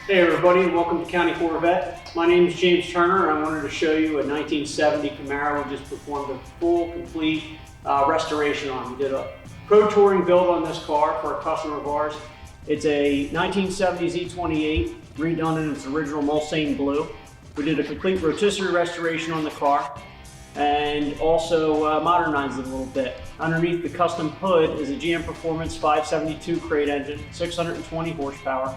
Hey everybody, welcome to County Corvette. My name is James Turner and I wanted to show you a 1970 Camaro we just performed a full, complete restoration on. We did a Pro Touring build on this car for a customer of ours. It's a 1970 Z28 redone in its original Mulsanne blue. We did a complete rotisserie restoration on the car and also modernized it a little bit. Underneath the custom hood is a GM Performance 572 crate engine, 620 horsepower.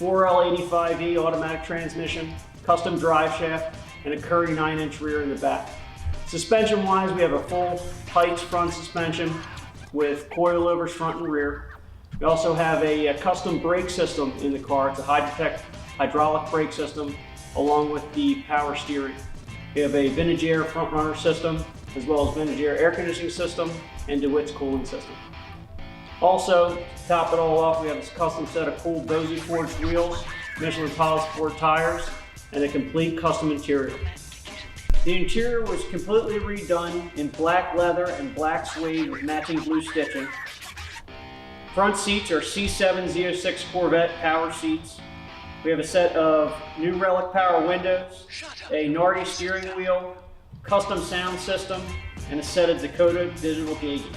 4L85E automatic transmission, custom drive shaft, and a Curry 9-inch rear in the back. Suspension wise, we have a full Pikes front suspension with coilovers front and rear. We also have a custom brake system in the car. It's a high-detect hydraulic brake system along with the power steering. We have a vintage air front runner system as well as vintage air conditioning system and DeWitt's cooling system. Also, to top it all off, we have this custom set of cool Bosey forged wheels, Michelin polished sport tires, and a complete custom interior. The interior was completely redone in black leather and black suede with matching blue stitching. Front seats are C7 Z06 Corvette power seats. We have a set of new Relic power windows, a Nardi steering wheel, custom sound system, and a set of Dakota digital gauges.